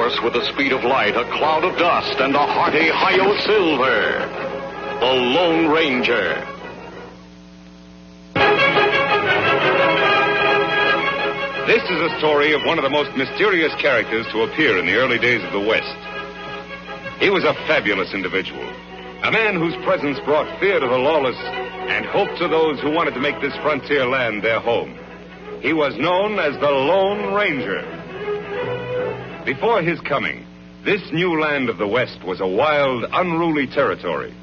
horse with the speed of light, a cloud of dust, and a hearty hi-yo silver. The Lone Ranger. This is a story of one of the most mysterious characters to appear in the early days of the West. He was a fabulous individual, a man whose presence brought fear to the lawless and hope to those who wanted to make this frontier land their home. He was known as the Lone Ranger. Before his coming, this new land of the West was a wild, unruly territory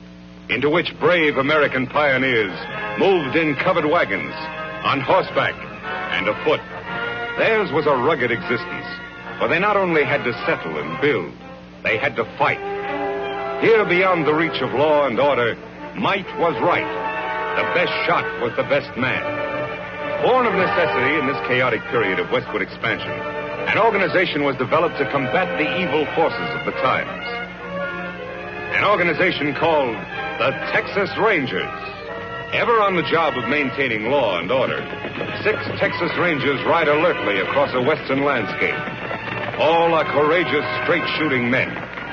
into which brave American pioneers moved in covered wagons, on horseback, and afoot. Theirs was a rugged existence, for they not only had to settle and build, they had to fight. Here, beyond the reach of law and order, might was right. The best shot was the best man. Born of necessity in this chaotic period of westward expansion, an organization was developed to combat the evil forces of the times. An organization called the Texas Rangers. Ever on the job of maintaining law and order, 6 Texas Rangers ride alertly across a western landscape. All are courageous, straight-shooting men.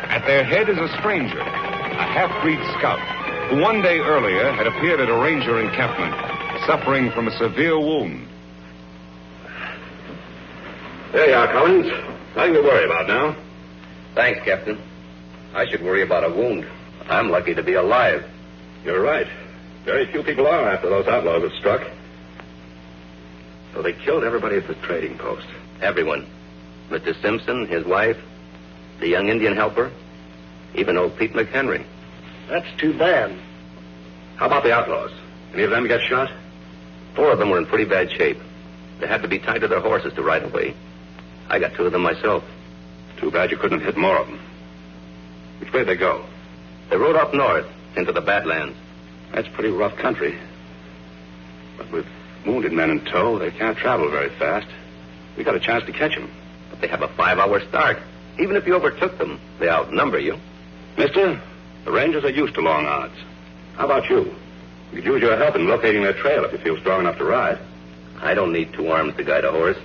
At their head is a stranger, a half-breed scout, who one day earlier had appeared at a ranger encampment, suffering from a severe wound. There you are, Collins. Nothing to worry about now. Thanks, Captain. I should worry about a wound. I'm lucky to be alive. You're right. Very few people are after those outlaws have struck. So they killed everybody at the trading post. Everyone. Mr. Simpson, his wife, the young Indian helper, even old Pete McHenry. That's too bad. How about the outlaws? Any of them get shot? 4 of them were in pretty bad shape. They had to be tied to their horses to ride away. I got 2 of them myself. Too bad you couldn't have hit more of them. Which way did they go? They rode up north into the Badlands. That's pretty rough country. But with wounded men in tow, they can't travel very fast. We got a chance to catch them. But they have a 5-hour start. Even if you overtook them, they outnumber you. Mister, the Rangers are used to long odds. How about you? We could use your help in locating their trail if you feel strong enough to ride. I don't need 2 arms to guide a horse.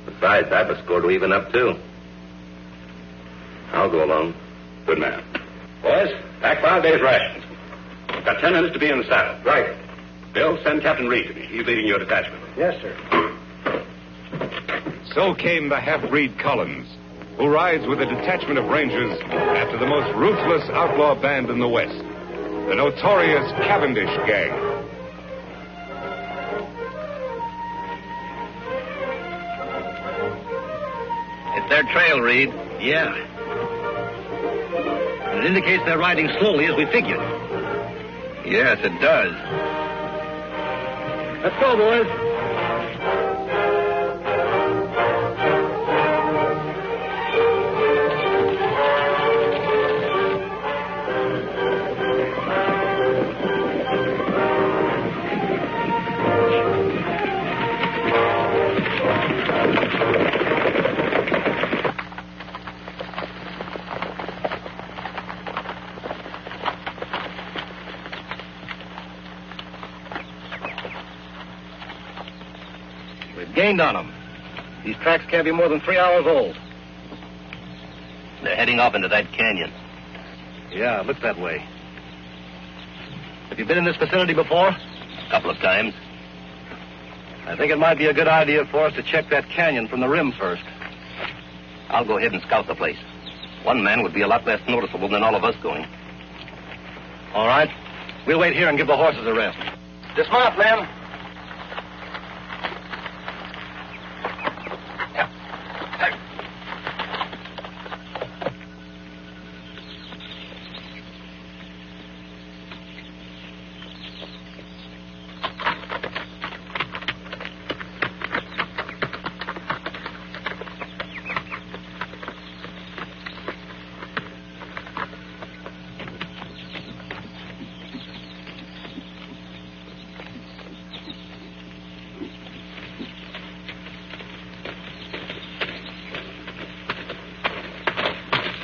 Besides, I have a score to even up, too. I'll go along. Good man. Boys, pack 5 days' rations. We've got 10 minutes to be in the saddle. Right. Bill, send Captain Reed to me. He's leading your detachment. Yes, sir. So came the half-breed Collins, who rides with a detachment of Rangers after the most ruthless outlaw band in the West, the notorious Cavendish Gang. It's their trail, Reed. Yeah. It indicates they're riding slowly as we figured. Yes, it does. Let's go, boys. Gained on them. These tracks can't be more than 3 hours old. They're heading off into that canyon. Yeah, it looks that way. Have you been in this vicinity before? A couple of times. I think it might be a good idea for us to check that canyon from the rim first. I'll go ahead and scout the place. One man would be a lot less noticeable than all of us going. All right. We'll wait here and give the horses a rest. Dismount, men.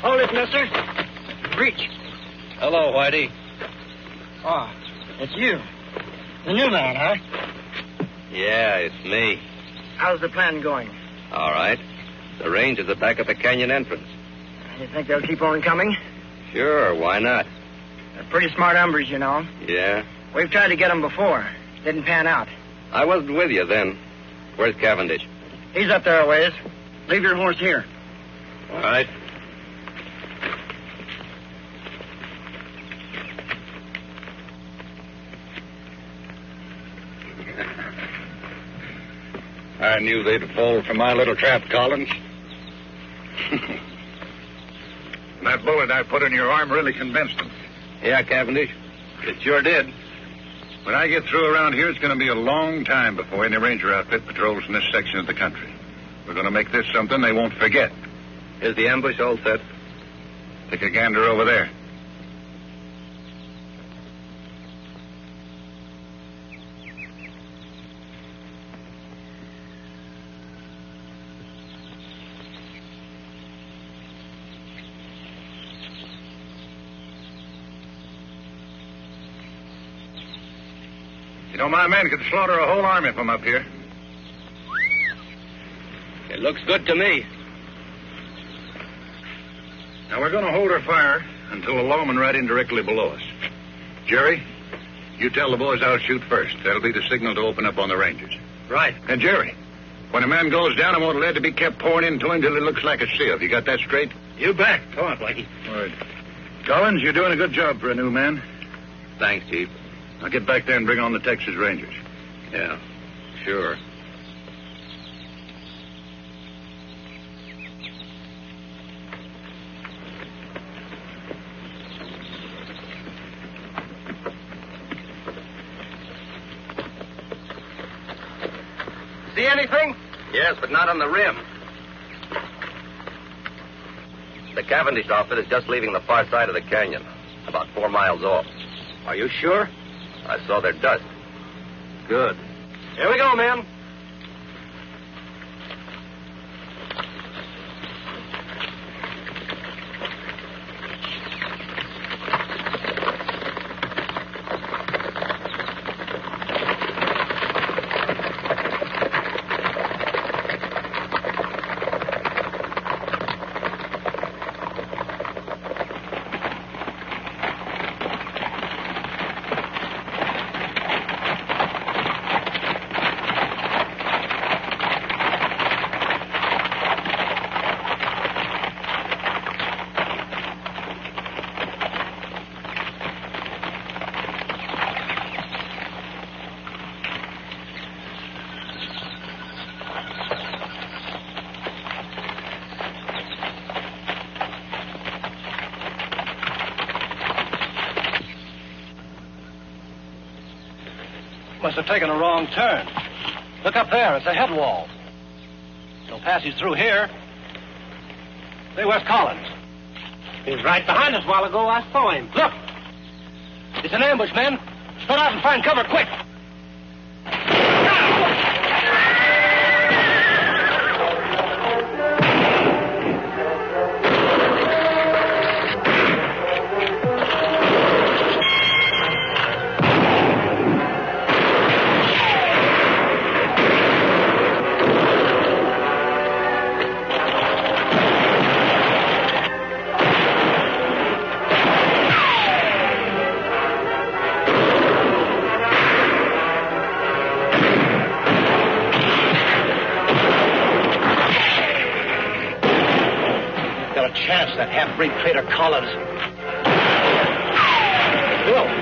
Hold it, mister. Reach. Hello, Whitey. Oh, it's you. The new man, huh? Yeah, it's me. How's the plan going? All right. The Rangers are back at the canyon entrance. You think they'll keep on coming? Sure, why not? They're pretty smart hombres, you know. Yeah? We've tried to get them before. Didn't pan out. I wasn't with you then. Where's Cavendish? He's up there a ways. Leave your horse here. All right. I knew they'd fall for my little trap, Collins. That bullet I put in your arm really convinced them. Yeah, Cavendish? It sure did. When I get through around here, it's going to be a long time before any ranger outfit patrols in this section of the country. We're going to make this something they won't forget. Is the ambush all set? Take a gander over there. You know, my men could slaughter a whole army from up here. It looks good to me. Now, we're going to hold our fire until the lawmen ride in directly below us. Jerry, you tell the boys I'll shoot first. That'll be the signal to open up on the Rangers. Right. And, Jerry, when a man goes down, I want lead to be kept pouring into him till it looks like a sieve. You got that straight? You bet. Come on, Blackie. All right. Collins, you're doing a good job for a new man. Thanks, Chief. I'll get back there and bring on the Texas Rangers. Yeah, sure. See anything? Yes, but not on the rim. The Cavendish outfit is just leaving the far side of the canyon, about 4 miles off. Are you sure? I saw their dust. Good. Here we go, men. Must have taken a wrong turn. Look up there. It's a head wall. No passage through here. Say, where's Collins? He was right behind us a while ago. I saw him. Look! It's an ambush, men. Spread out and find cover, quick! Chance, that half-breed traitor Collins. Whoa.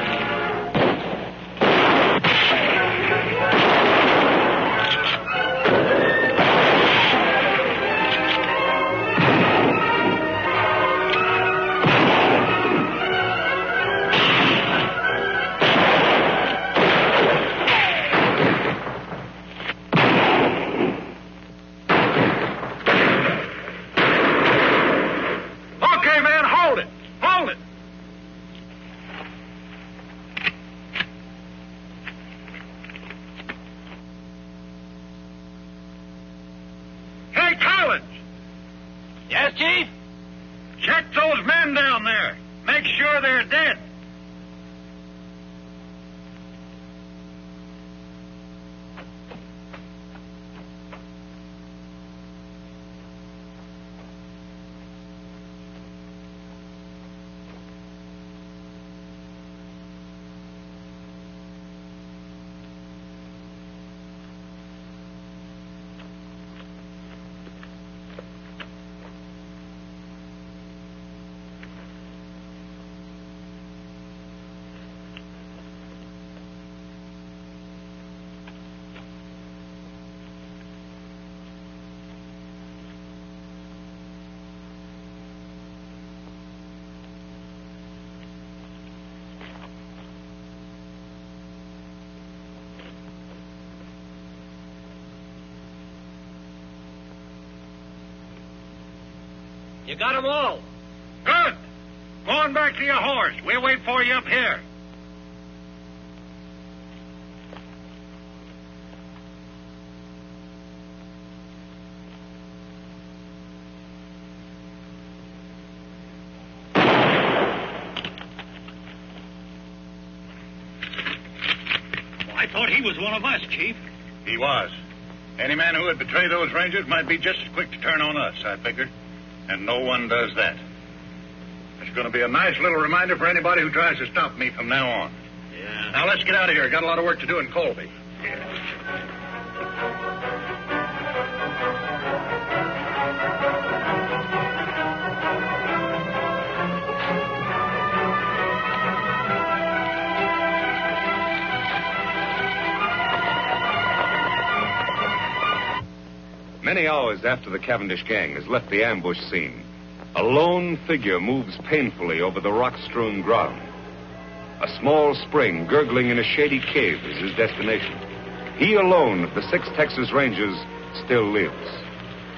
Yes, Chief? Check those men down there. Make sure they're dead. You got 'em all. Good. Go on back to your horse. We'll wait for you up here. I thought he was one of us, Chief. He was. Any man who would betray those Rangers might be just as quick to turn on us, I figured. And no one does that. It's going to be a nice little reminder for anybody who tries to stop me from now on. Yeah. Now, let's get out of here. Got a lot of work to do in Colby. Many hours after the Cavendish gang has left the ambush scene, a lone figure moves painfully over the rock-strewn ground. A small spring gurgling in a shady cave is his destination. He alone of the 6 Texas Rangers still lives.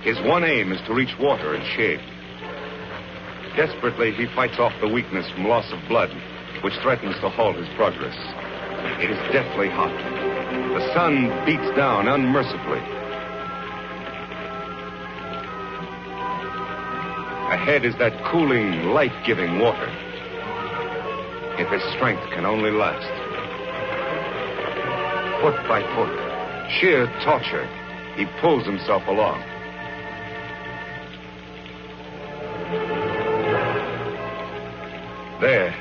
His one aim is to reach water and shade. Desperately, he fights off the weakness from loss of blood, which threatens to halt his progress. It is deathly hot. The sun beats down unmercifully. Ahead is that cooling, life-giving water. If his strength can only last. Foot by foot, sheer torture, he pulls himself along. There,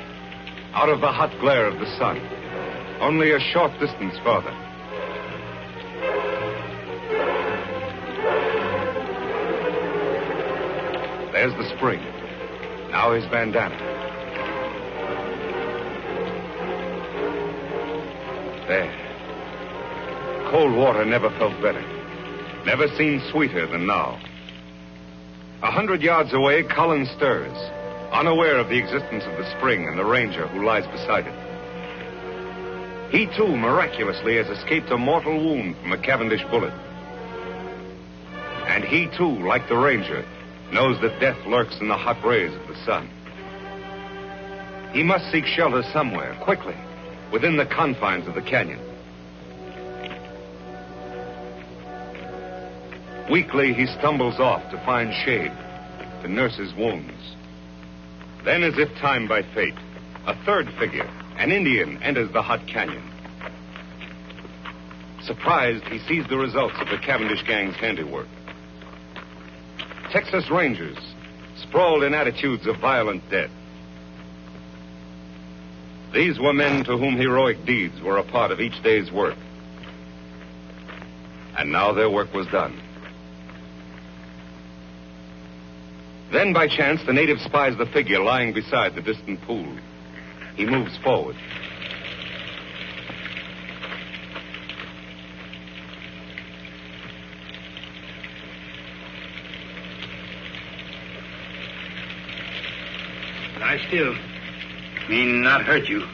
out of the hot glare of the sun, only a short distance farther. There's the spring. Now his bandana. There. Cold water never felt better. Never seemed sweeter than now. 100 yards away, Collins stirs, unaware of the existence of the spring and the ranger who lies beside it. He, too, miraculously has escaped a mortal wound from a Cavendish bullet. And he, too, like the ranger, knows that death lurks in the hot rays of the sun. He must seek shelter somewhere, quickly, within the confines of the canyon. Weakly, he stumbles off to find shade, to nurse his wounds. Then, as if timed by fate, a third figure, an Indian, enters the hot canyon. Surprised, he sees the results of the Cavendish gang's handiwork. Texas Rangers, sprawled in attitudes of violent death. These were men to whom heroic deeds were a part of each day's work. And now their work was done. Then, by chance, the native spies the figure lying beside the distant pool. He moves forward. Lie still. Mean not hurt you.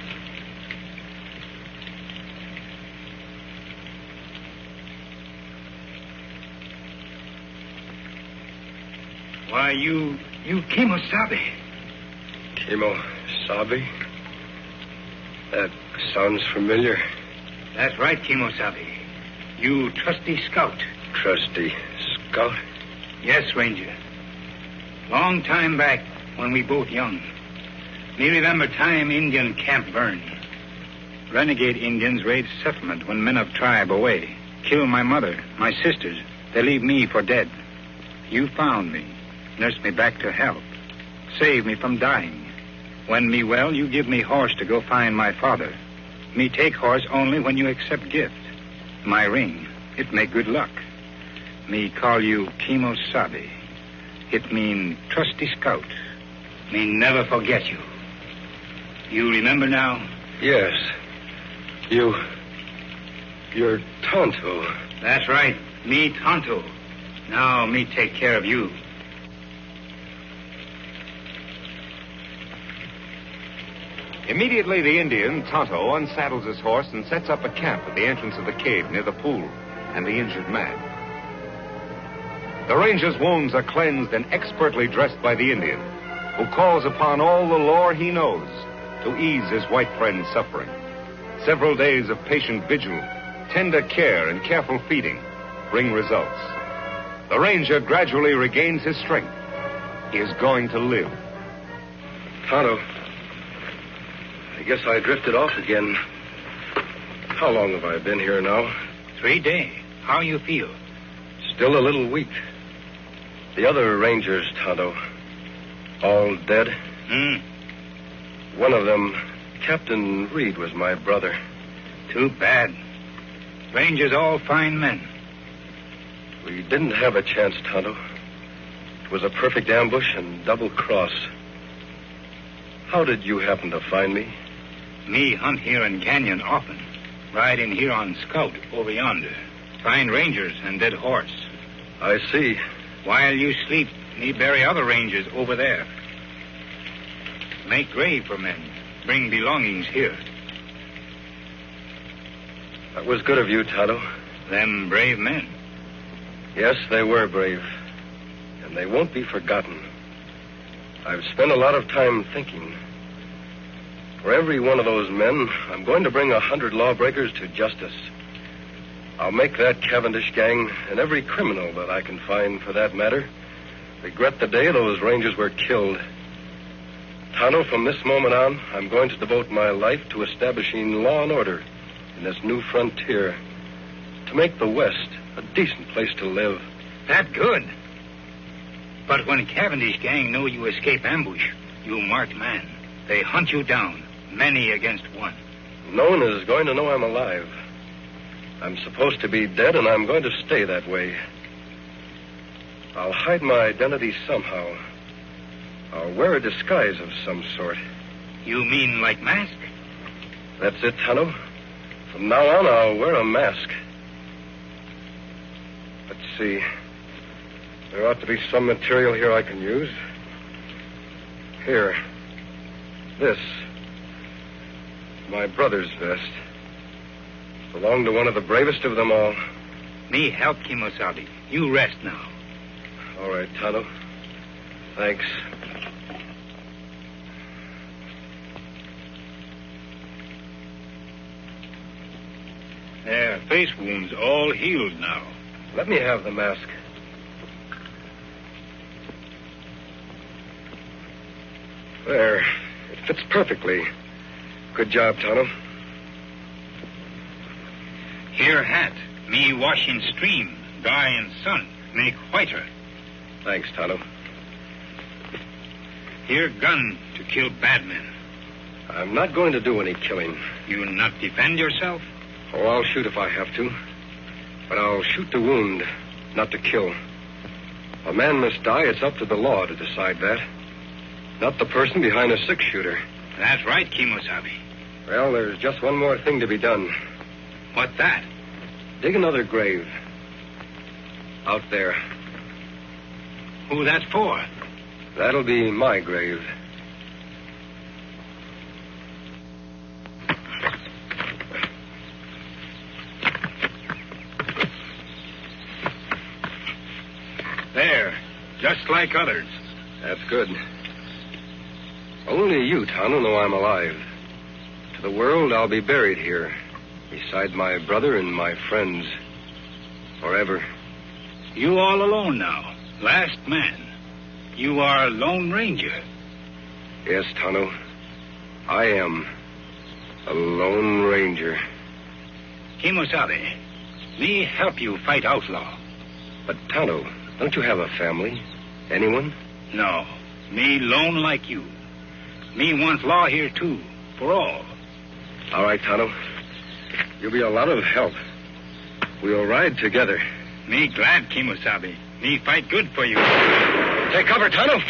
Why, you Kimosabe. Kimosabe? That sounds familiar. That's right, Kimosabe. You trusty scout. Trusty scout? Yes, Ranger. Long time back, when we both young. Me remember time Indian camp burned. Renegade Indians raid settlement when men of tribe away. Kill my mother, my sisters. They leave me for dead. You found me. Nursed me back to health. Saved me from dying. When me well, you give me horse to go find my father. Me take horse only when you accept gift. My ring, it make good luck. Me call you Kimosabe. It mean trusty scout. Me never forget you. You remember now? Yes. You're Tonto. That's right. Me Tonto. Now me take care of you. Immediately, the Indian, Tonto, unsaddles his horse and sets up a camp at the entrance of the cave near the pool and the injured man. The ranger's wounds are cleansed and expertly dressed by the Indian, who calls upon all the lore he knows to ease his white friend's suffering. Several days of patient vigil, tender care, and careful feeding bring results. The ranger gradually regains his strength. He is going to live. Tonto, I guess I drifted off again. How long have I been here now? 3 days. How you feel? Still a little weak. The other rangers, Tonto, all dead? One of them, Captain Reed, was my brother. Too bad. Rangers all fine men. We didn't have a chance, Tonto. It was a perfect ambush and double cross. How did you happen to find me? Me hunt here in Canyon often. Ride in here on scout over yonder. Find rangers and dead horse. I see. While you sleep, me bury other rangers over there. Make grave for men. Bring belongings here. That was good of you, Tonto. Them brave men. Yes, they were brave. And they won't be forgotten. I've spent a lot of time thinking. For every one of those men, I'm going to bring 100 lawbreakers to justice. I'll make that Cavendish gang, and every criminal that I can find for that matter, regret the day those rangers were killed. Tonto, from this moment on, I'm going to devote my life to establishing law and order in this new frontier, to make the West a decent place to live. That good. But when Cavendish gang know you escape ambush, you marked man. They hunt you down, many against one. No one is going to know I'm alive. I'm supposed to be dead, and I'm going to stay that way. I'll hide my identity somehow. I'll wear a disguise of some sort. You mean like mask? That's it, Tonto. From now on, I'll wear a mask. Let's see. There ought to be some material here I can use. Here. This. My brother's vest. Belonged to one of the bravest of them all. Me help Kimosabe. You rest now. All right, Tonto. Thanks. Their face wounds all healed now. Let me have the mask. There. It fits perfectly. Good job, Tonto. Here hat. Me wash in stream. Dye in sun. Make whiter. Thanks, Tonto. Here gun to kill bad men. I'm not going to do any killing. You not defend yourself? Oh, I'll shoot if I have to. But I'll shoot to wound, not to kill. A man must die. It's up to the law to decide that. Not the person behind a six-shooter. That's right, Kimosabe. Well, there's just one more thing to be done. What's that? Dig another grave. Out there. Who that's for? That'll be my grave. There. Just like others. That's good. Only you, Tonto, know I'm alive. To the world, I'll be buried here, beside my brother and my friends. Forever. You all alone now. Last man. You are a Lone Ranger. Yes, Tonto. I am a Lone Ranger. Kimosabe, me help you fight outlaw. But, Tonto, don't you have a family? Anyone? No. Me lone like you. Me want law here, too. For all. All right, Tonto. You'll be a lot of help. We'll ride together. Me glad, Kimosabe. Me fight good for you. Take cover, Tonto.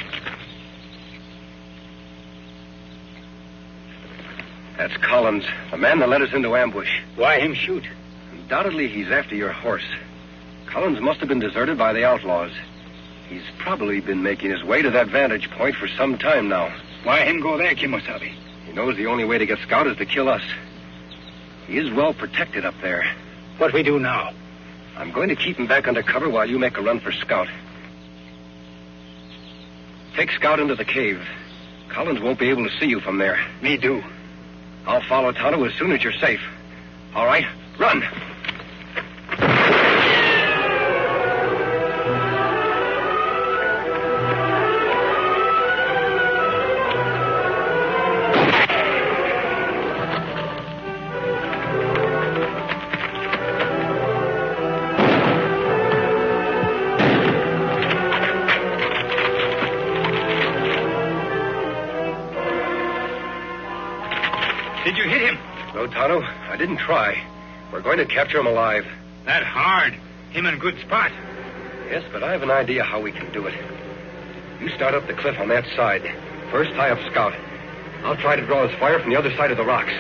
That's Collins, the man that led us into ambush. Why him shoot? Undoubtedly, he's after your horse. Collins must have been deserted by the outlaws. He's probably been making his way to that vantage point for some time now. Why him go there, Kimosabe? He knows the only way to get Scout is to kill us. He is well protected up there. What we do now? I'm going to keep him back under cover while you make a run for Scout. Take Scout into the cave. Collins won't be able to see you from there. Me do. I'll follow Tonto as soon as you're safe. All right, run. Did you hit him? No, Tonto, I didn't try. We're going to capture him alive. That hard. Him in good spot. Yes, but I have an idea how we can do it. You start up the cliff on that side. First, tie up Scout. I'll try to draw his fire from the other side of the rocks.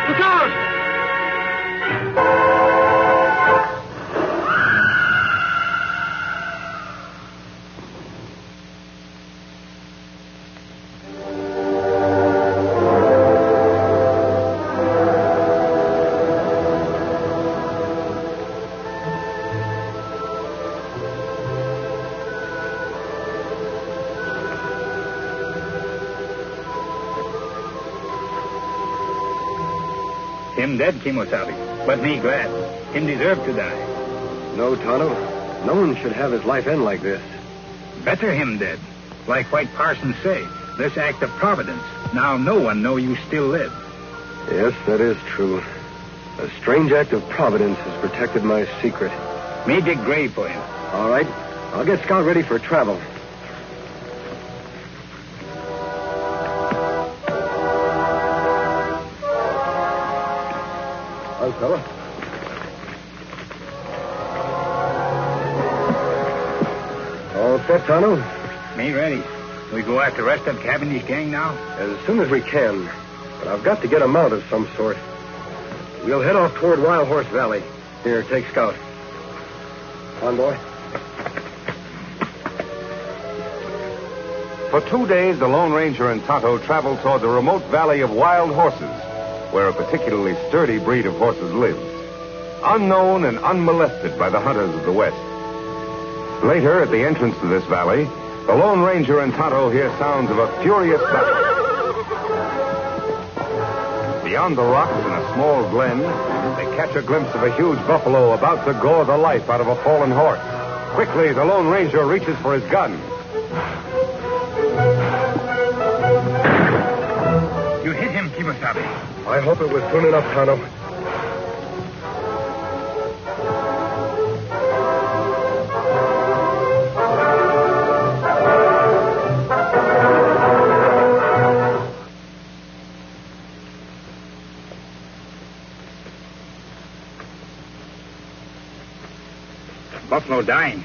Look out! Him dead, Kimosabe, but me glad. Him deserve to die. No, Tonto. No one should have his life end like this. Better him dead. Like White Parsons say, this act of providence. Now no one know you still live. Yes, that is true. A strange act of providence has protected my secret. Me dig grave for him. All right. I'll get Scout ready for travel. Hi, fella. All set, Tonto? Me ready. We go after the rest of Cavendish gang now? As soon as we can. But I've got to get a mount of some sort. We'll head off toward Wild Horse Valley. Here, take Scout. On, boy. For 2 days, the Lone Ranger and Tonto traveled toward the remote valley of Wild Horses, where a particularly sturdy breed of horses lives, unknown and unmolested by the hunters of the West. Later, at the entrance to this valley, the Lone Ranger and Tonto hear sounds of a furious battle. Beyond the rocks in a small glen, they catch a glimpse of a huge buffalo about to gore the life out of a fallen horse. Quickly, the Lone Ranger reaches for his gun. You hit him, Kimosabe. I hope it was soon enough, Tonto. Buffalo dying.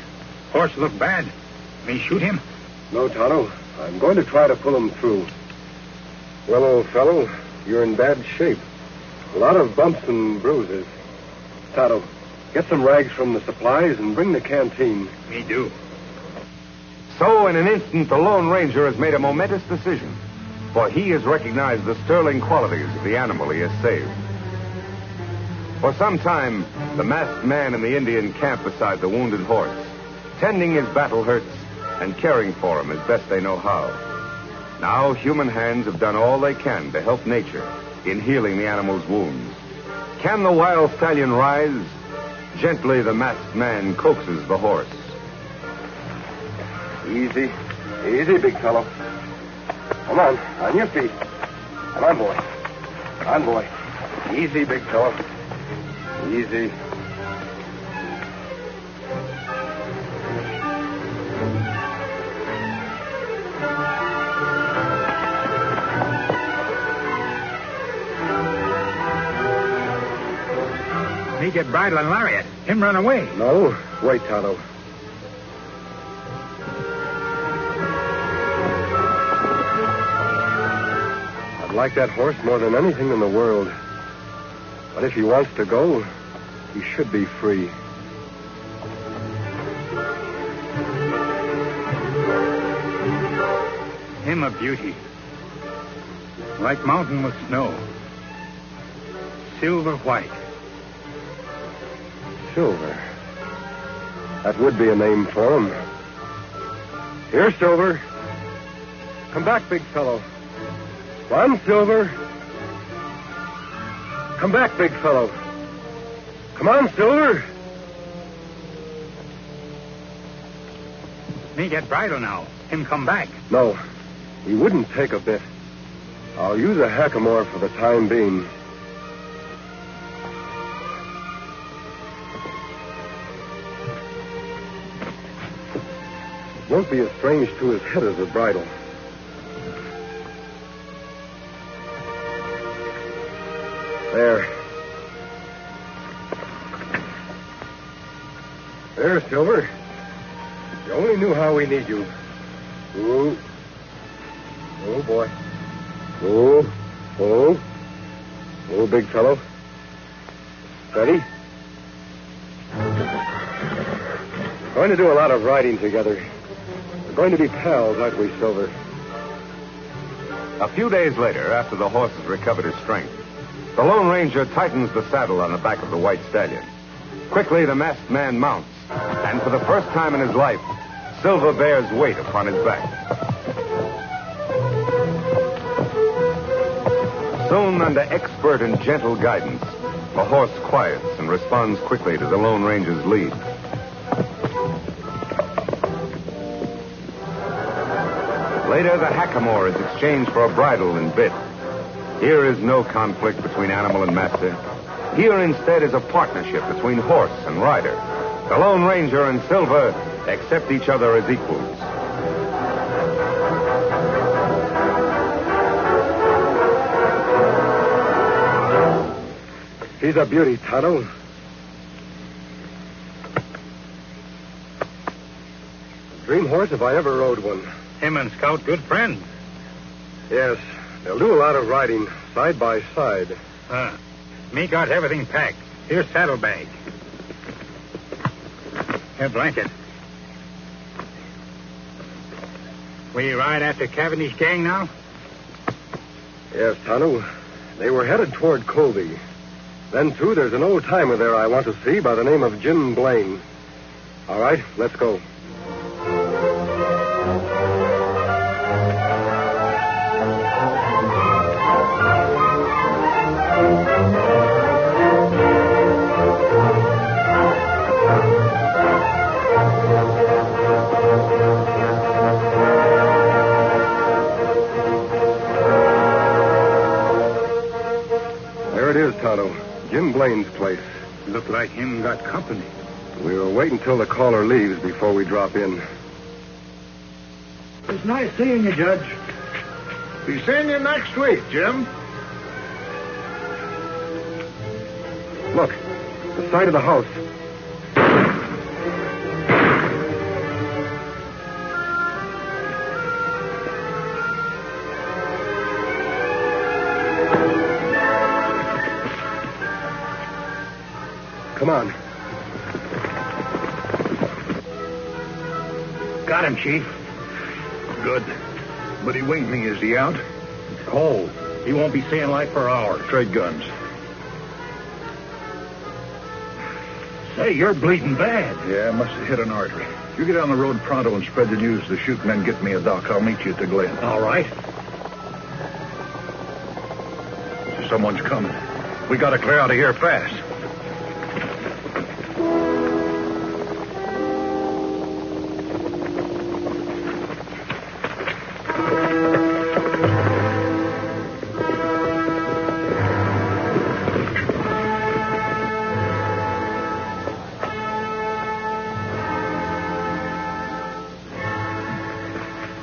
Horse look bad. Me shoot him? No, Tonto. I'm going to try to pull him through. Well, old fellow, you're in bad shape. A lot of bumps and bruises. Tonto, get some rags from the supplies and bring the canteen. Me do. So, in an instant, the Lone Ranger has made a momentous decision, for he has recognized the sterling qualities of the animal he has saved. For some time, the masked man in the Indian camp beside the wounded horse, tending his battle hurts and caring for him as best they know how. Now, human hands have done all they can to help nature in healing the animal's wounds. Can the wild stallion rise? Gently, the masked man coaxes the horse. Easy. Easy, big fellow. Come on your feet. Come on, boy. Come on, boy. Easy, big fellow. Easy. Me get bridle and lariat. Him run away. No. Wait, Tonto. I'd like that horse more than anything in the world. But if he wants to go, he should be free. Him a beauty. Like mountain with snow. Silver white. Silver. That would be a name for him. Here, Silver. Come back, big fellow. Come on, Silver. Come back, big fellow. Come on, Silver. Me get bridle now. Him come back. No, he wouldn't take a bit. I'll use a hackamore for the time being. It won't be as strange to his head as a bridle. There. There, Silver. You only knew how we need you. Ooh. Oh, boy. Oh. Oh. Oh, big fellow. Steady. We're going to do a lot of riding together. We're going to be pals, aren't we, Silver? A few days later, after the horse has recovered his strength, the Lone Ranger tightens the saddle on the back of the white stallion. Quickly, the masked man mounts, and for the first time in his life, Silver bears weight upon his back. Soon, under expert and gentle guidance, the horse quiets and responds quickly to the Lone Ranger's lead. Later, the hackamore is exchanged for a bridle and bit. Here is no conflict between animal and master. Here instead is a partnership between horse and rider. The Lone Ranger and Silver accept each other as equals. He's a beauty, Tonto. Dream horse if I ever rode one. Him and Scout good friends. Yes, they'll do a lot of riding, side by side. Me got everything packed. Here's saddlebag. Here, blanket. We ride after Cavendish gang now? Yes, Tonto. They were headed toward Colby. Then, too, there's an old-timer there I want to see by the name of Jim Blaine. All right, let's go. There it is, Tonto. Jim Blaine's place. Look like him got company. We'll wait until the caller leaves before we drop in. It's nice seeing you, Judge. Be seeing you next week, Jim. Look, the side of the house. Got him, Chief. Good. But he winged me. Is he out? Cold. He won't be seeing light for hours. Trade guns. Say, you're bleeding bad. Yeah, I must have hit an artery. You get on the road pronto and spread the news to the shooting men. Get me a doc. I'll meet you at the Glen. All right. Someone's coming. We gotta clear out of here fast.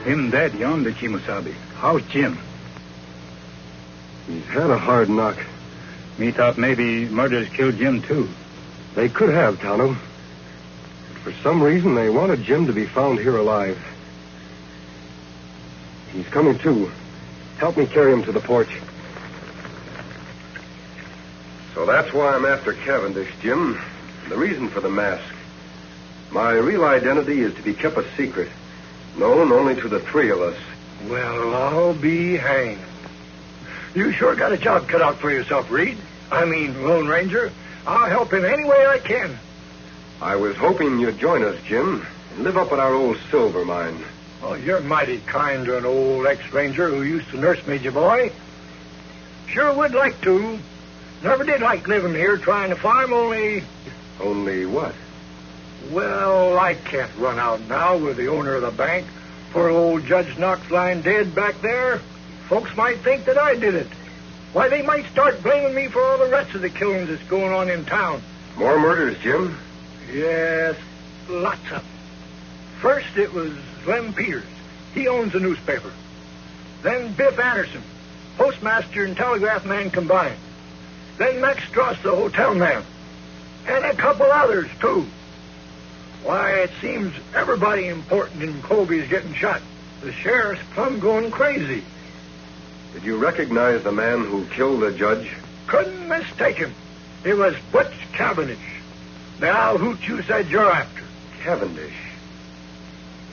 Him dead yonder, Kimosabe. How's Jim? He's had a hard knock. Me thought maybe murders killed Jim, too. They could have, Tonto. For some reason, they wanted Jim to be found here alive. He's coming, too. Help me carry him to the porch. So that's why I'm after Cavendish, Jim. The reason for the mask. My real identity is to be kept a secret. Known only to the three of us. Well, I'll be hanged. You sure got a job cut out for yourself, Reed. I mean, Lone Ranger. I'll help in any way I can. I was hoping you'd join us, Jim, and live up at our old silver mine. Oh, you're mighty kind to an old ex-ranger who used to nurse me, boy. Sure would like to. Never did like living here trying to farm, only... Only what? Well, I can't run out now with the owner of the bank. Poor old Judge Knox lying dead back there. Folks might think that I did it. Why, they might start blaming me for all the rest of the killings that's going on in town. More murders, Jim? Yes, lots of them. First, it was Lem Peters. He owns a newspaper. Then Biff Anderson, postmaster and telegraph man combined. Then Max Strauss, the hotel man. And a couple others, too. Why, it seems everybody important in Colby is getting shot. The sheriff's plumb going crazy. Did you recognize the man who killed the judge? Couldn't mistake him. It was Butch Cavendish. Now, who't you said you're after? Cavendish.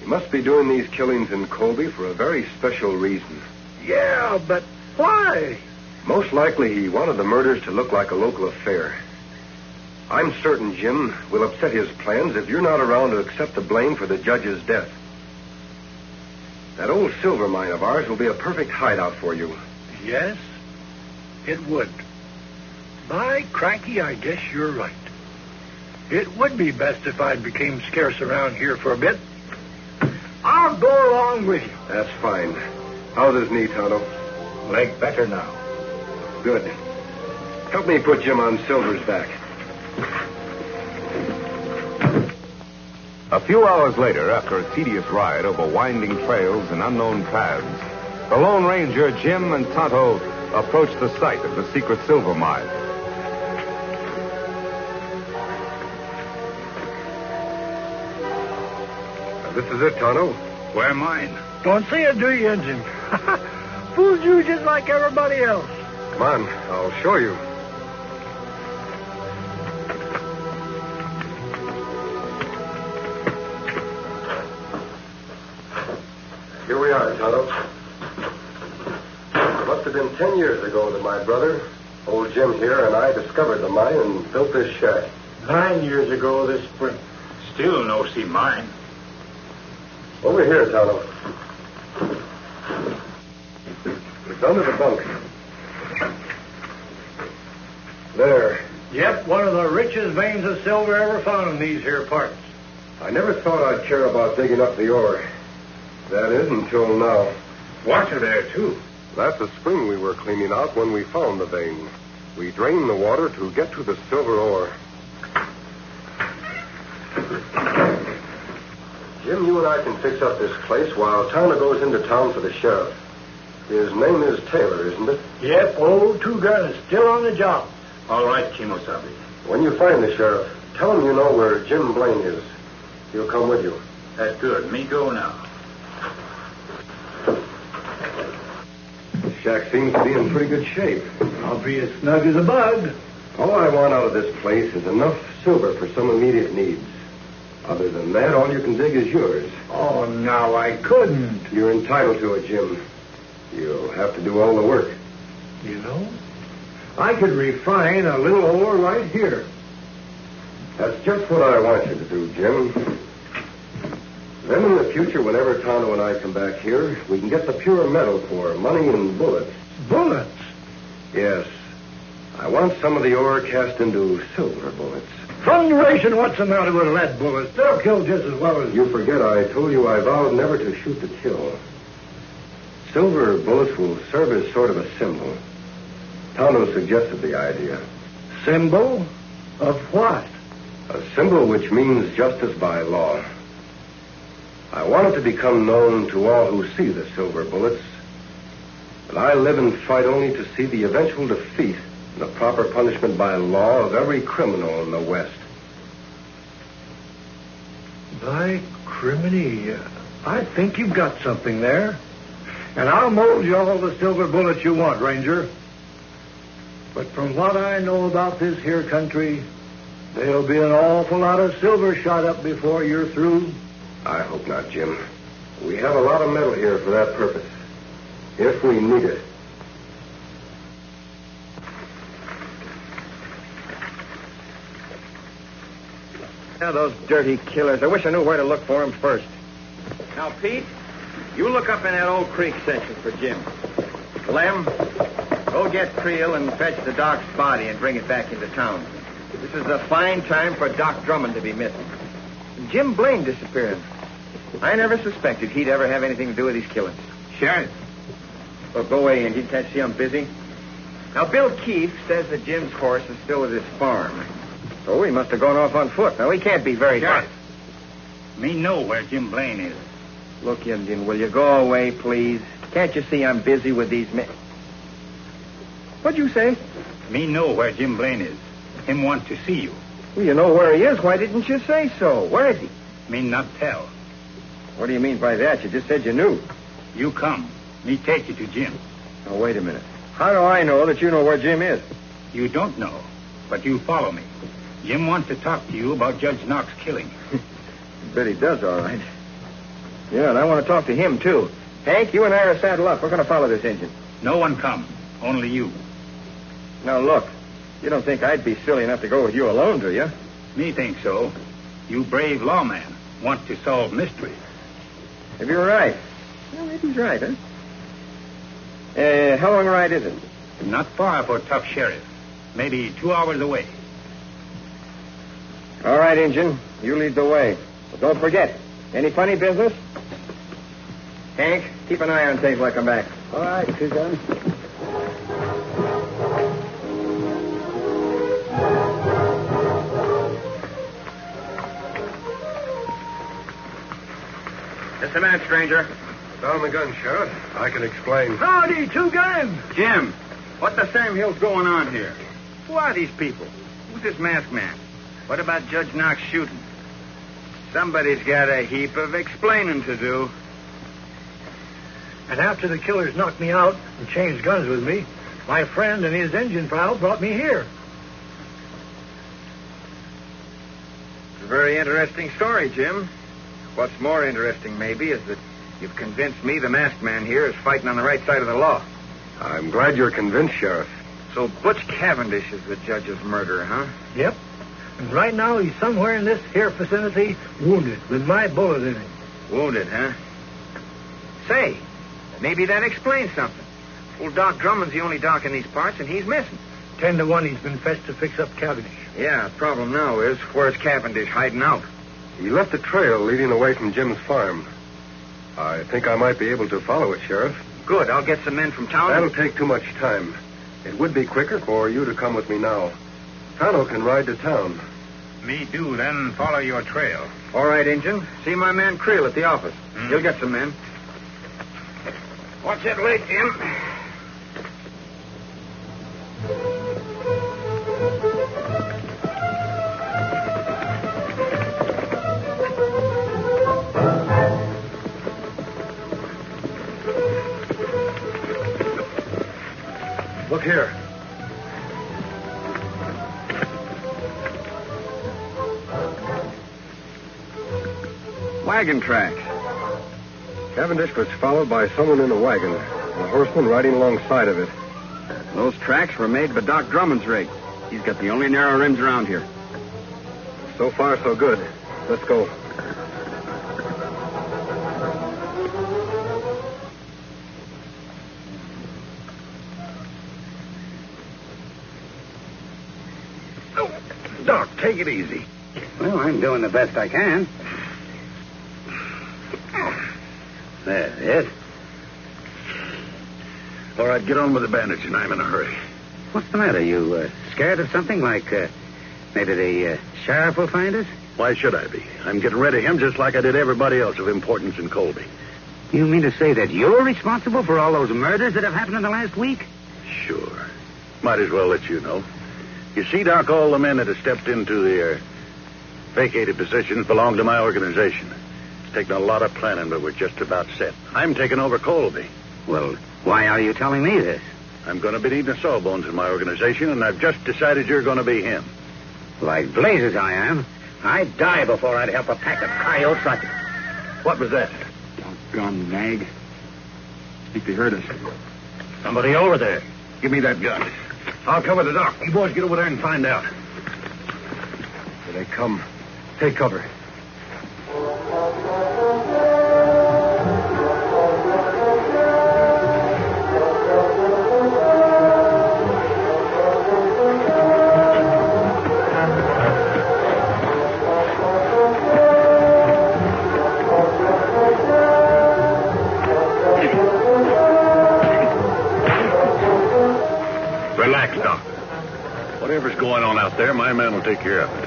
He must be doing these killings in Colby for a very special reason. Yeah, but why? Most likely he wanted the murders to look like a local affair. I'm certain, Jim, we'll upset his plans if you're not around to accept the blame for the judge's death. That old silver mine of ours will be a perfect hideout for you. Yes, it would. By cranky, I guess you're right. It would be best if I became scarce around here for a bit. I'll go along with you. That's fine. How's his knee, Tonto? Leg better now. Good. Help me put Jim on Silver's back. A few hours later, after a tedious ride over winding trails and unknown paths, the Lone Ranger, Jim, and Tonto approached the site of the secret silver mine. This is it, Tonto. Where mine? Don't see it, do you, Injun? Fooled you just like everybody else. Come on, I'll show you. Here we are, Tonto. It must have been 10 years ago that my brother, old Jim here, and I discovered the mine and built this shack. 9 years ago this spring. Still no see mine. Over here, Tonto. It's under the bunk. There. Yep, one of the richest veins of silver ever found in these here parts. I never thought I'd care about digging up the ore. That is, until now. Water there, too. That's the spring we were cleaning out when we found the vein. We drained the water to get to the silver ore. Jim, you and I can fix up this place while Tonto goes into town for the sheriff. His name is Taylor, isn't it? Yep, old Two Gun is still on the job. All right, Kimosabe. When you find the sheriff, tell him you know where Jim Blaine is. He'll come with you. That's good. Me go now. The shack seems to be in pretty good shape. I'll be as snug as a bug. All I want out of this place is enough silver for some immediate needs. Other than that, all you can dig is yours. Oh, now I couldn't. You're entitled to it, Jim. You'll have to do all the work. You know, I could refine a little ore right here. That's just what I want you to do, Jim. Then in the future, whenever Tonto and I come back here, we can get the pure metal for money and bullets. Bullets? Yes. I want some of the ore cast into silver bullets. Thunderation, what's the matter with lead bullets? They'll kill just as well as... You forget I told you I vowed never to shoot to kill. Silver bullets will serve as sort of a symbol. Tonto suggested the idea. Symbol? Of what? A symbol which means justice by law. I want it to become known to all who see the silver bullets that I live and fight only to see the eventual defeat and the proper punishment by law of every criminal in the West. By criminy, I think you've got something there. And I'll mold you all the silver bullets you want, Ranger. But from what I know about this here country, there'll be an awful lot of silver shot up before you're through. I hope not, Jim. We have a lot of metal here for that purpose, if we need it. Now, those dirty killers. I wish I knew where to look for them first. Now, Pete, you look up in that old creek section for Jim. Lem, go get Creel and fetch the doc's body and bring it back into town. This is a fine time for Doc Drummond to be missing. Jim Blaine disappearing. I never suspected he'd ever have anything to do with these killings. Sheriff. Well, go away, Indy. Can't see I'm busy. Now, Bill Keefe says that Jim's horse is still at his farm. So he must have gone off on foot. Now, he can't be very far. Me know where Jim Blaine is. Look, Indian, will you go away, please? Can't you see I'm busy with these men? What'd you say? Me know where Jim Blaine is. Him want to see you. Well, you know where he is. Why didn't you say so? Where is he? Me not tell. What do you mean by that? You just said you knew. You come. Me take you to Jim. Now, wait a minute. How do I know that you know where Jim is? You don't know, but you follow me. Jim wants to talk to you about Judge Knox killing. Bet he does, all right. Yeah, and I want to talk to him, too. Hank, you and I are saddle up. We're going to follow this engine. No one come. Only you. Now, look. You don't think I'd be silly enough to go with you alone, do you? Me think so. You brave lawman want to solve mystery. Maybe you're right. Well, maybe he's right, huh? How long a ride is it? Not far for Tough Sheriff. Maybe 2 hours away. All right, Injun. You lead the way. But don't forget, any funny business? Hank, keep an eye on things when I come back. All right, Two-Gun. Just a minute, stranger. Down the gun, Sheriff. I can explain. Howdy, Two-Gun. Jim, what the Sam Hill's going on here? Who are these people? Who's this masked man? What about Judge Knox shooting? Somebody's got a heap of explaining to do. And after the killers knocked me out and changed guns with me, my friend and his engine pal brought me here. It's a very interesting story, Jim. What's more interesting, maybe, is that you've convinced me the masked man here is fighting on the right side of the law. I'm glad you're convinced, Sheriff. So Butch Cavendish is the judge's murderer, huh? Yep. And right now he's somewhere in this here vicinity, wounded, with my bullet in him. Wounded, huh? Say, maybe that explains something. Old Doc Drummond's the only doc in these parts, and he's missing. 10 to 1 he's been fetched to fix up Cavendish. Yeah, the problem now is, where's Cavendish hiding out? He left a trail leading away from Jim's farm. I think I might be able to follow it, Sheriff. Good, I'll get some men from town. That'll take too much time. It would be quicker for you to come with me now. Tonto can ride to town. Me do, then follow your trail. All right, Injun. See my man Creel at the office. He'll get some men. What's it late, Jim? Look here. Wagon tracks. Cavendish was followed by someone in a wagon, and a horseman riding alongside of it. Those tracks were made by Doc Drummond's rig. He's got the only narrow rims around here. So far, so good. Let's go. Doc, take it easy. Well, I'm doing the best I can. That's it. All right, get on with the bandaging. I'm in a hurry. What's the matter? You scared of something like maybe the sheriff will find us? Why should I be? I'm getting rid of him just like I did everybody else of importance in Colby. You mean to say that you're responsible for all those murders that have happened in the last week? Sure. Might as well let you know. You see, Doc, all the men that have stepped into their vacated positions belong to my organization. It's taken a lot of planning, but we're just about set. I'm taking over Colby. Well, why are you telling me this? I'm going to be needing a sawbones in my organization, and I've just decided you're going to be him. Like blazes I am. I'd die before I'd help a pack of coyotes like... What was that? Doggone nag. I think they heard us. Somebody over there. Give me that gun. I'll cover the doc. You boys get over there and find out. Here they come. Take cover. Relax, Doc. Whatever's going on out there, my man will take care of it.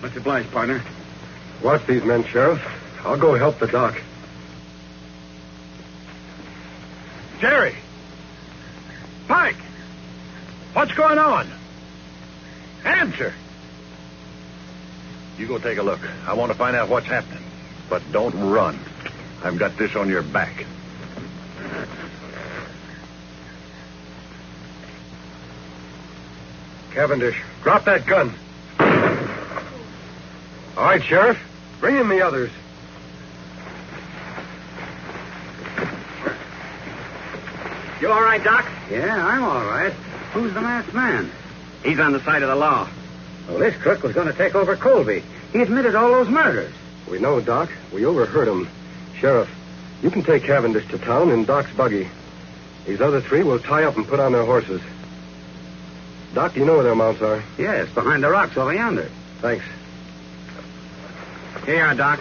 Much obliged, partner. Watch these men, Sheriff. I'll go help the doc. Jerry! Pike! What's going on? Answer! You go take a look. I want to find out what's happening. But don't run. I've got this on your back. Cavendish, drop that gun. All right, Sheriff. Bring in the others. You all right, Doc? Yeah, I'm all right. Who's the masked man? He's on the side of the law. Well, this crook was going to take over Colby. He admitted all those murders. We know, Doc. We overheard him. Sheriff, you can take Cavendish to town in Doc's buggy. These other three will tie up and put on their horses. Doc, do you know where their mounts are? Yes, behind the rocks over yonder. Thanks. Here you are, Doc.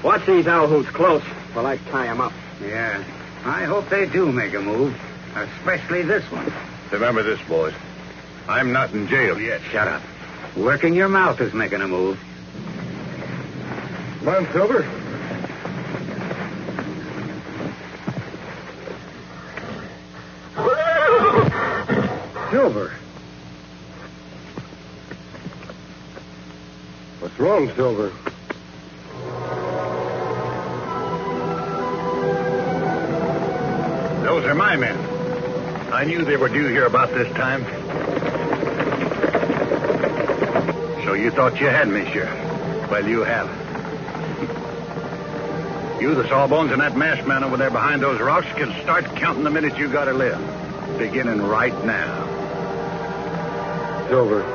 Watch these owl hoots close while I tie them up. Yeah, I hope they do make a move, especially this one. Remember this, boys. I'm not in jail yet. Shut up. Working your mouth is making a move. Come on, Silver. Silver. What's wrong, Silver? Those are my men. I knew they were due here about this time. So you thought you had me, Sheriff. Well, you haven't. You, the sawbones, and that masked man over there behind those rocks can start counting the minutes you gotta live. Beginning right now. Silver.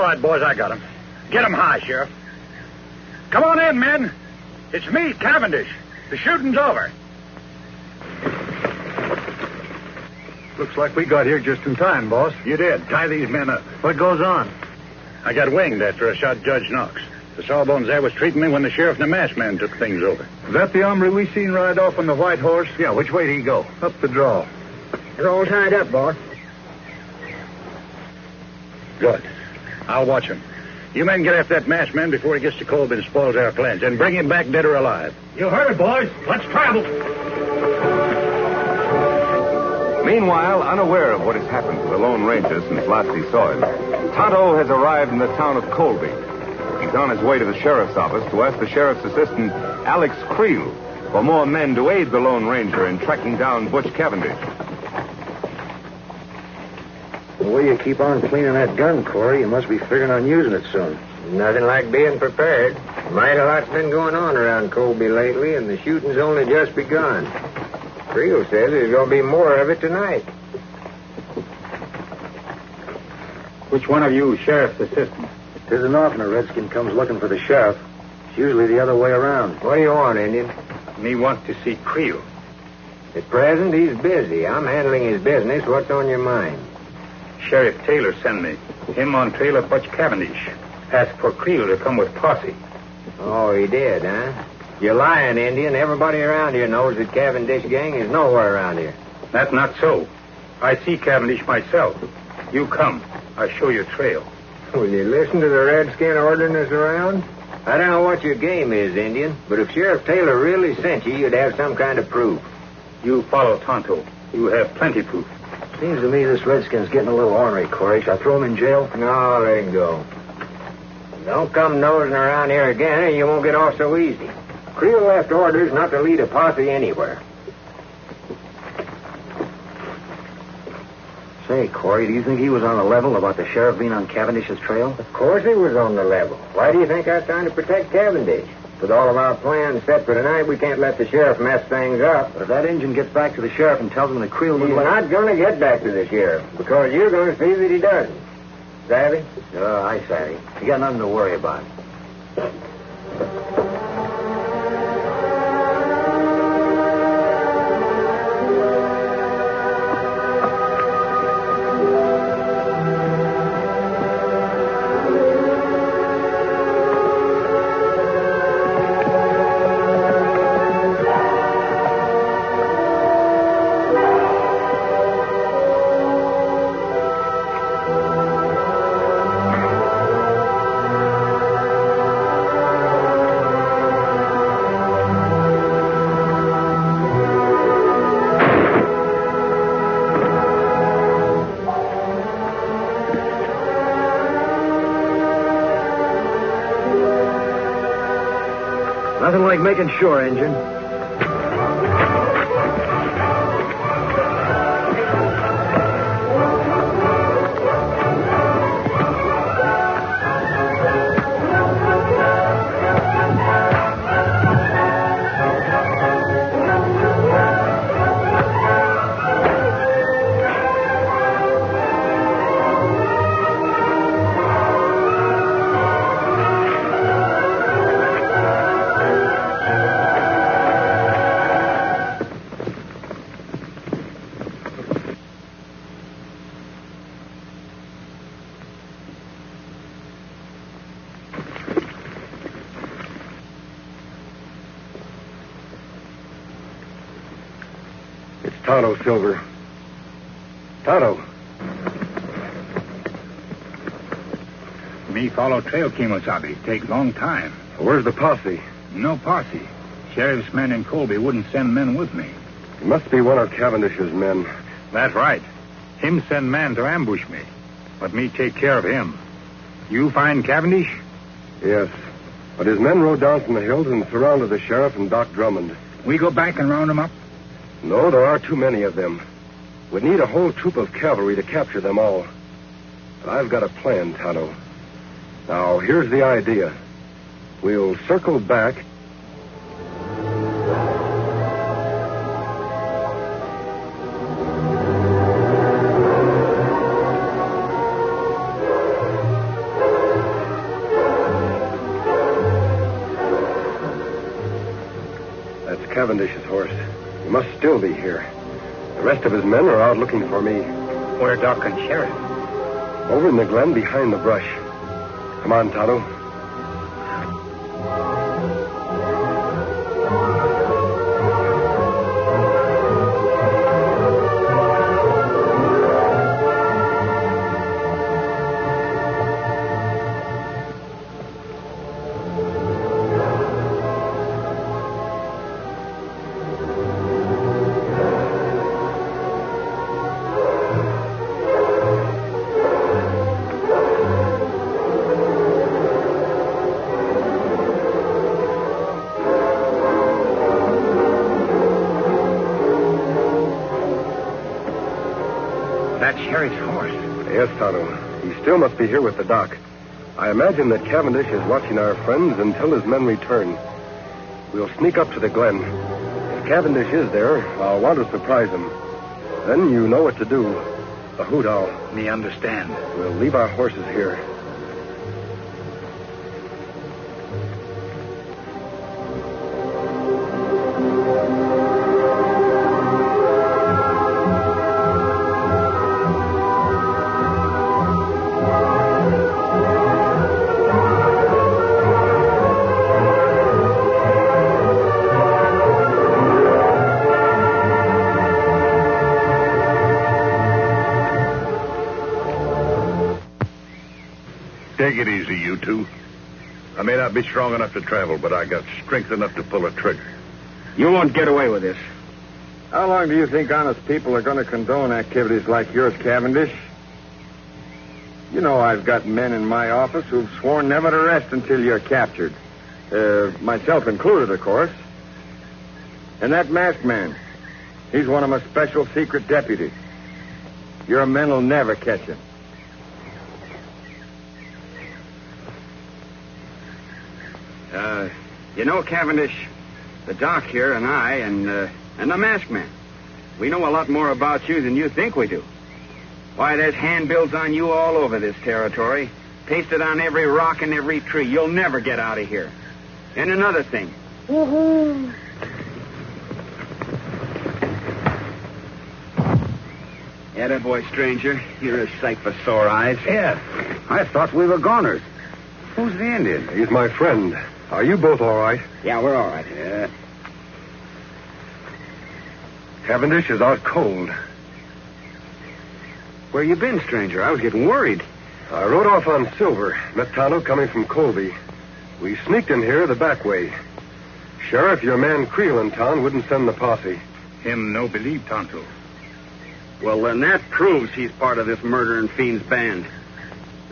right, boys, I got him. Get him high, Sheriff. Come on in, men. It's me, Cavendish. The shooting's over. Looks like we got here just in time, boss. You did. Tie these men up. What goes on? I got winged after I shot Judge Knox. The sawbones there was treating me when the sheriff and the masked man took things over. Is that the hombre we seen ride off on the white horse? Yeah, which way did he go? Up the draw. They're all tied up, boss. Good. I'll watch him. You men get after that masked man before he gets to Colby and spoils our plans, and bring him back dead or alive. You heard it, boys. Let's travel. Meanwhile, unaware of what has happened to the Lone Ranger since last he saw him, Tonto has arrived in the town of Colby. He's on his way to the sheriff's office to ask the sheriff's assistant, Alex Creel, for more men to aid the Lone Ranger in tracking down Butch Cavendish. The way you keep on cleaning that gun, Corey, you must be figuring on using it soon. Nothing like being prepared. Mighty lot's been going on around Colby lately, and the shooting's only just begun. Creel says there's going to be more of it tonight. Which one of you sheriff's assistant? It isn't often a redskin comes looking for the sheriff. It's usually the other way around. What do you want, Indian? Me want to see Creel. At present, he's busy. I'm handling his business. What's on your mind? Sheriff Taylor sent me. Him on trail of Butch Cavendish. Asked for Creel to come with posse. Oh, he did, huh? You're lying, Indian. Everybody around here knows that Cavendish gang is nowhere around here. That's not so. I see Cavendish myself. You come. I'll show you trail. Will you listen to the redskin ordering us around? I don't know what your game is, Indian, but if Sheriff Taylor really sent you, you'd have some kind of proof. You follow Tonto. You have plenty proof. Seems to me this redskin's getting a little ornery, Corey. Shall I throw him in jail? No, let him go. Don't come nosing around here again, or you won't get off so easy. Creel left orders not to lead a posse anywhere. Say, Corey, do you think he was on the level about the sheriff being on Cavendish's trail? Of course he was on the level. Why do you think I was trying to protect Cavendish? With all of our plans set for tonight, we can't let the sheriff mess things up. But if that Injun gets back to the sheriff and tells him that Creel was... He's not going to get back to the sheriff, because you're going to see that he doesn't. Savvy? Oh, I savvy. You got nothing to worry about. Nothing like making sure, Injun. Tonto, Silver. Tonto. Me follow trail, Kimosabe. Take long time. Where's the posse? No posse. Sheriff's men in Colby wouldn't send men with me. It must be one of Cavendish's men. That's right. Him send man to ambush me. Let me take care of him. You find Cavendish? Yes. But his men rode down from the hills and surrounded the sheriff and Doc Drummond. We go back and round them up? No, there are too many of them. We'd need a whole troop of cavalry to capture them all. But I've got a plan, Tonto. Now, here's the idea. We'll circle back. Cavendish's horse. He must still be here. The rest of his men are out looking for me. Where are Doc and Sheriff? Over in the glen behind the brush. Come on, Tonto. That's Sheriff's horse. Yes, Tonto. He still must be here with the doc. I imagine that Cavendish is watching our friends until his men return. We'll sneak up to the glen. If Cavendish is there, I'll want to surprise him. Then you know what to do. The hoot owl. Me understand. We'll leave our horses here. Take it easy, you two. I may not be strong enough to travel, but I got strength enough to pull a trigger. You won't get away with this. How long do you think honest people are going to condone activities like yours, Cavendish? You know I've got men in my office who've sworn never to rest until you're captured. Myself included, of course. And that masked man, he's one of my special secret deputies. Your men will never catch him. You know, Cavendish, the doc here and I and the masked man, we know a lot more about you than you think we do. Why, there's handbills on you all over this territory, pasted on every rock and every tree. You'll never get out of here. And another thing. Woohoo! Attaboy, stranger. You're a sight for sore eyes. Yeah. I thought we were goners. Who's the Indian? He's my friend. Are you both all right? Yeah, we're all right. Yeah. Cavendish is out cold. Where you been, stranger? I was getting worried. I rode off on Silver. Met Tonto coming from Colby. We sneaked in here the back way. Sheriff, your man Creel in town wouldn't send the posse. Him no believe Tonto. Well, then that proves he's part of this murdering fiend's band.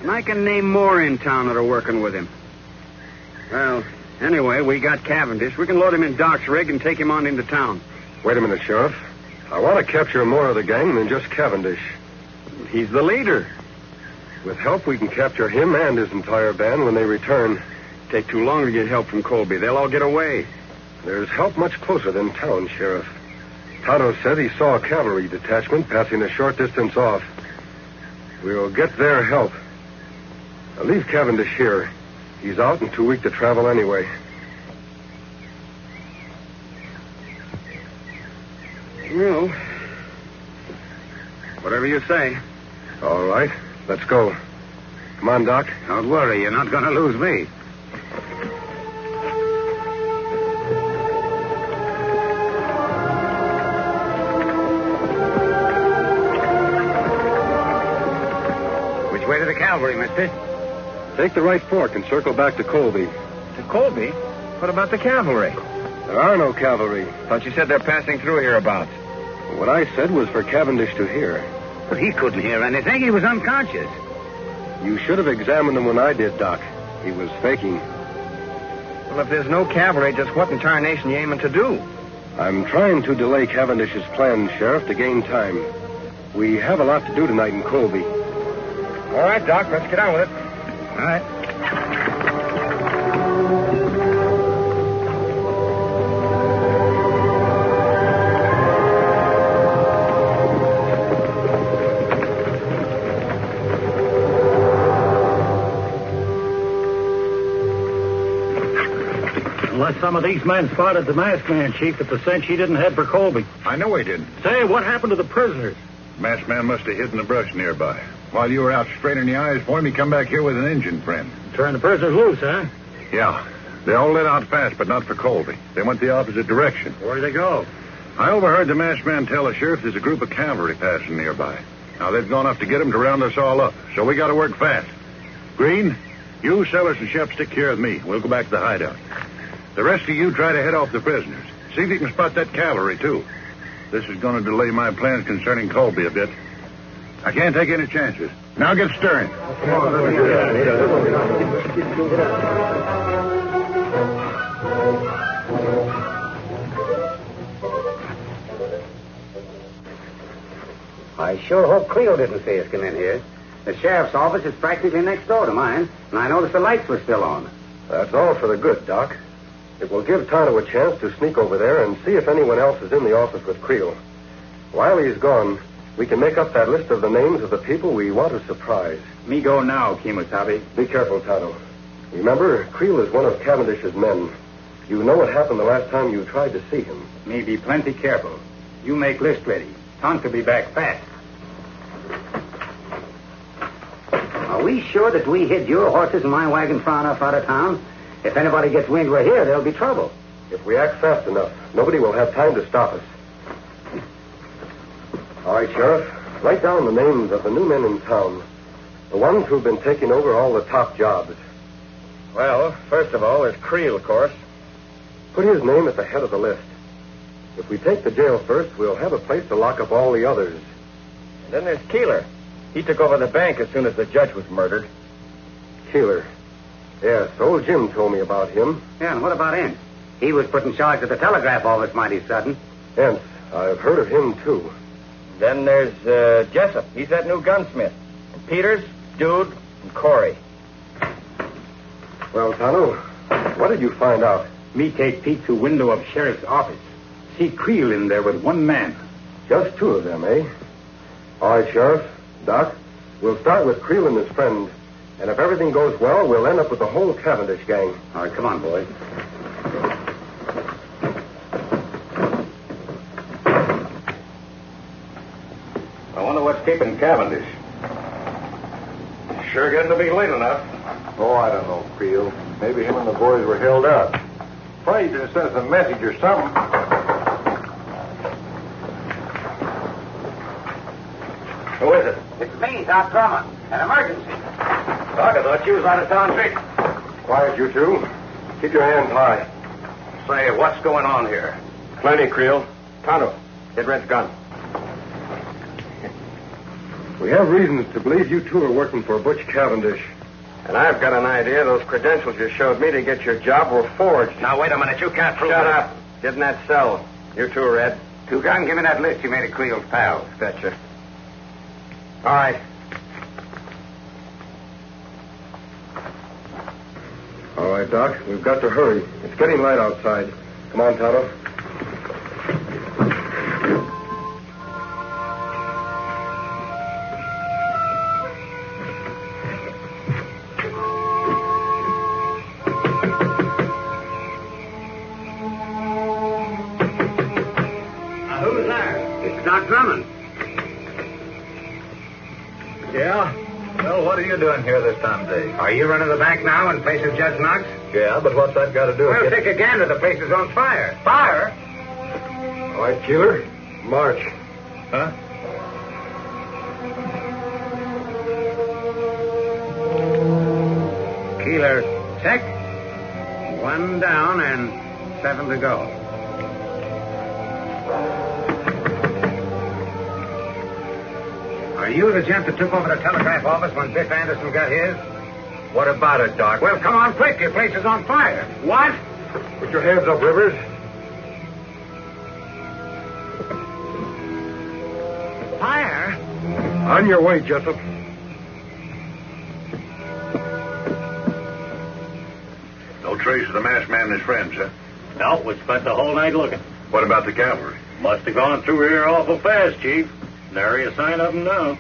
And I can name more in town that are working with him. Well, anyway, we got Cavendish. We can load him in Doc's rig and take him on into town. Wait a minute, Sheriff. I want to capture more of the gang than just Cavendish. He's the leader. With help, we can capture him and his entire band when they return. Take too long to get help from Colby. They'll all get away. There's help much closer than town, Sheriff. Tonto said he saw a cavalry detachment passing a short distance off. We'll get their help. Now leave Cavendish here. He's out and too weak to travel anyway. Well, whatever you say. All right, let's go. Come on, Doc. Don't worry, you're not going to lose me. Which way to the cavalry, mister? Take the right fork and circle back to Colby. To Colby? What about the cavalry? There are no cavalry. Thought you said they're passing through hereabouts. What I said was for Cavendish to hear. But he couldn't hear anything. He was unconscious. You should have examined him when I did, Doc. He was faking. Well, if there's no cavalry, just what in tarnation you aiming to do? I'm trying to delay Cavendish's plans, Sheriff, to gain time. We have a lot to do tonight in Colby. All right, Doc, let's get on with it. All right. Unless some of these men spotted the masked man, Chief, that the cinch he didn't head for Colby. I know he didn't. Say, what happened to the prisoners? Masked man must have hid in the brush nearby. While you were out straining the eyes for him, he come back here with an Indian friend. Turned the prisoners loose, huh? Yeah. They all let out fast, but not for Colby. They went the opposite direction. Where'd they go? I overheard the masked man tell the sheriff there's a group of cavalry passing nearby. Now, they've gone up to get him to round us all up, so we got to work fast. Green, you, Sellers, and Shep stick here with me. We'll go back to the hideout. The rest of you try to head off the prisoners. See if you can spot that cavalry, too. This is going to delay my plans concerning Colby a bit. I can't take any chances. Now get stirring. I sure hope Cleo didn't see us come in here. The sheriff's office is practically next door to mine, and I noticed the lights were still on. That's all for the good, Doc. It will give Tonto a chance to sneak over there and see if anyone else is in the office with Creel. While he's gone, we can make up that list of the names of the people we want to surprise. Me go now, Kemosabe. Be careful, Tonto. Remember, Creel is one of Cavendish's men. You know what happened the last time you tried to see him. Me be plenty careful. You make list ready. Tonto be back fast. Are we sure that we hid your horses and my wagon far enough out of town? If anybody gets wind we're here, there'll be trouble. If we act fast enough, nobody will have time to stop us. All right, Sheriff. Write down the names of the new men in town. The ones who've been taking over all the top jobs. Well, first of all, there's Creel, of course. Put his name at the head of the list. If we take the jail first, we'll have a place to lock up all the others. And then there's Keeler. He took over the bank as soon as the judge was murdered. Keeler. Yes, old Jim told me about him. Yeah, and what about him? He was put in charge of the telegraph office mighty sudden. Yes, I've heard of him, too. Then there's Jessup. He's that new gunsmith. And Peters, Dude, and Corey. Well, Tonto, what did you find out? Me take peek through window of sheriff's office. See Creel in there with one man. Just two of them, eh? All right, Sheriff. Doc, we'll start with Creel and his friend. And if everything goes well, we'll end up with the whole Cavendish gang. All right, come on, boys. I wonder what's keeping Cavendish. Sure getting to be late enough. Oh, I don't know, Creel. Maybe him and the boys were held up. Afraid to send us a message or something. Who is it? It's me, Doc Drummond. An emergency. Doc, I thought you was out of town fixing. Quiet, you two. Keep your hands high. Say, what's going on here? Plenty, Creel. Tonto, get Red's gun. We have reasons to believe you two are working for Butch Cavendish. And I've got an idea those credentials you showed me to get your job were forged. Now, wait a minute. You can't prove Shut that. up. Get in that cell. You too, Red. Two-Gun, give me that list you made of Creel's pals. Betcha. All right. All right, Doc. We've got to hurry. It's getting light outside. Come on, Tonto. Who's there? It's Doc Drummond. Yeah? Well, what are you doing here this time of day? Are you running the bank now in place of Judge Knox? Yeah, but what's that got to do with Well, take a gander. The place is on fire. Fire? All right, Keeler. March. Huh? Keeler, check. 1 down and 7 to go. Are you the gent that took over the telegraph office when Biff Anderson got his? What about it, Doc? Well, come on quick. Your place is on fire. What? Put your hands up, Rivers. Fire? On your way, Jessup. No trace of the masked man and his friends, huh? No, we spent the whole night looking. What about the cavalry? Must have gone through here awful fast, Chief. Nary a sign of them now.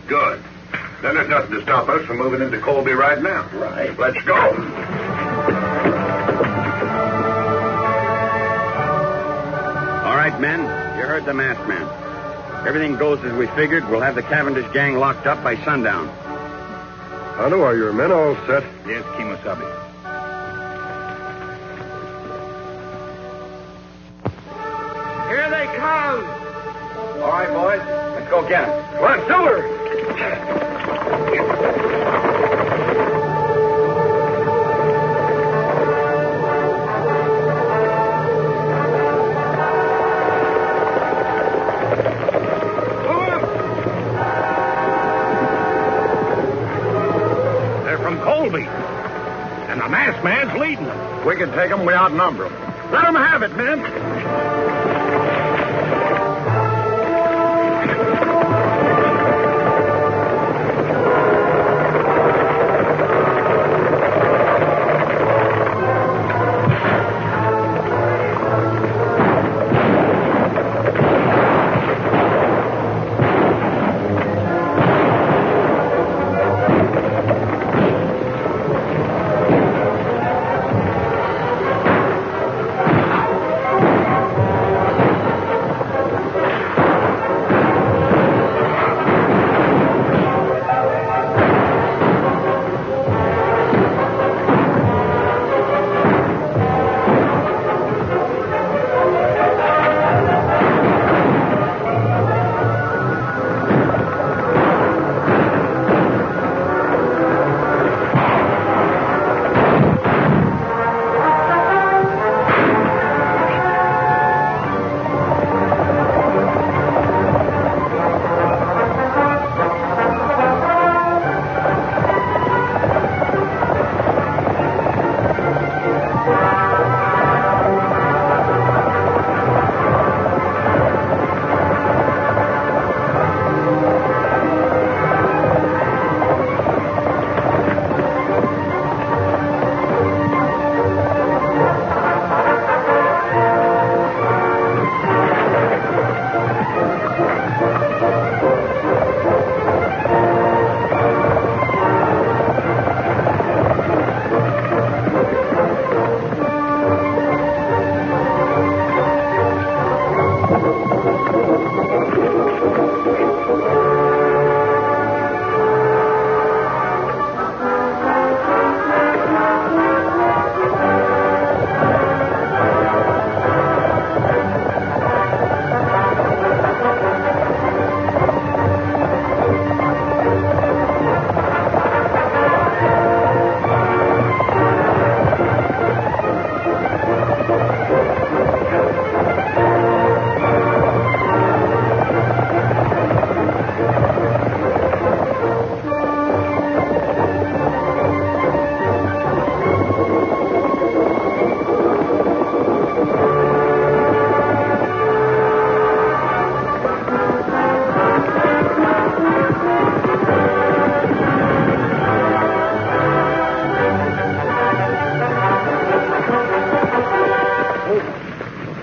Good. Then there's nothing to stop us from moving into Colby right now. Right. Let's go. right, men. You heard the masked man. Everything goes as we figured. We'll have the Cavendish gang locked up by sundown. Tonto, are your men all set? Yes, Kimosabe. Here they come! All right, boys. Let's go get them. Come on, Silver! They're from Colby. And the masked man's leading them. We can take them. We outnumber them. Let them have it, men.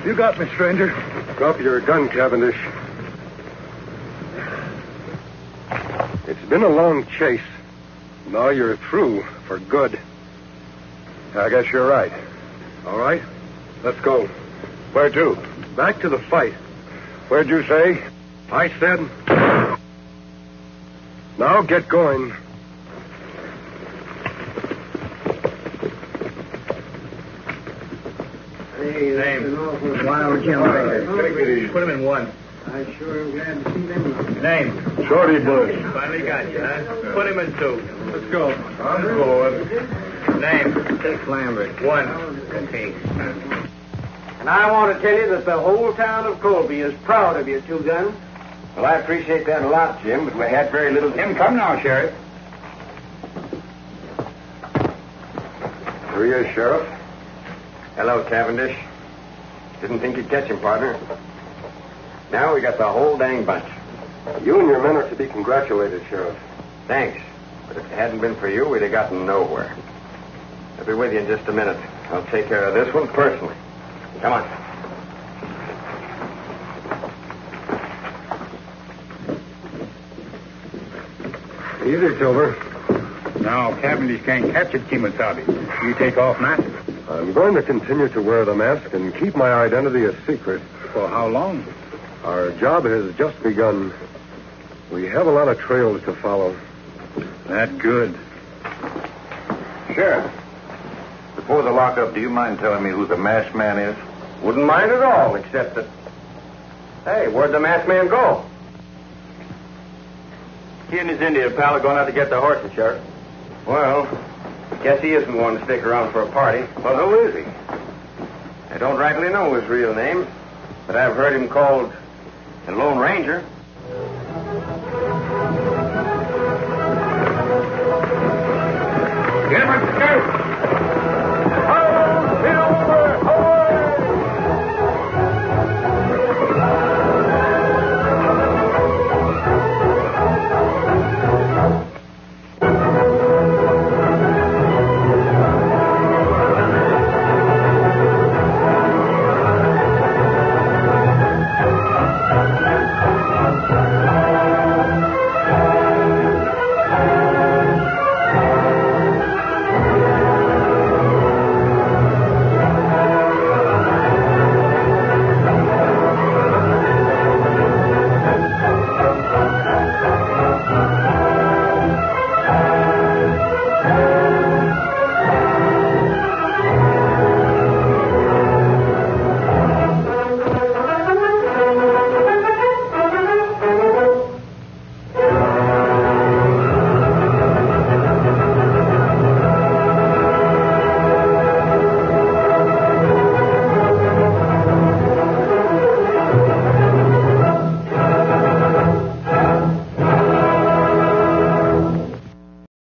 You got me, stranger. Drop your gun, Cavendish. It's been a long chase. Now you're through for good. I guess you're right. All right? Let's go. Where to? Back to the fight. Where'd you say? I said... Now get going. Name. Wild Jim Baker. Put him in one. I sure am glad to see them. Name. Shorty Bush. Finally got you, huh? Put him in two. Let's go. I'm going. Name. Dick Lambert. One. Okay. And I want to tell you that the whole town of Colby is proud of you, Two Guns. Well, I appreciate that a lot, Jim, but we had very little... Jim, come now, Sheriff. Here he is, Sheriff. Hello, Cavendish. Didn't think you'd catch him, partner. Now we got the whole dang bunch. You and your men are to be congratulated, Sheriff. Thanks. But if it hadn't been for you, we'd have gotten nowhere. I'll be with you in just a minute. I'll take care of this one personally. Come on. Easy, Silver. Now, Cavendish can't catch it, Kimosabe. You take off mask. I'm going to continue to wear the mask and keep my identity a secret For how long? Our job has just begun. We have a lot of trails to follow. That good. Sheriff, before the lockup, do you mind telling me who the masked man is? Wouldn't mind at all, except that... Hey, where'd the masked man go? He and his Indian pal are going out to get the horses, Sheriff. Well, guess he isn't one to stick around for a party. Well, who is he? I don't rightly know his real name, but I've heard him called the Lone Ranger.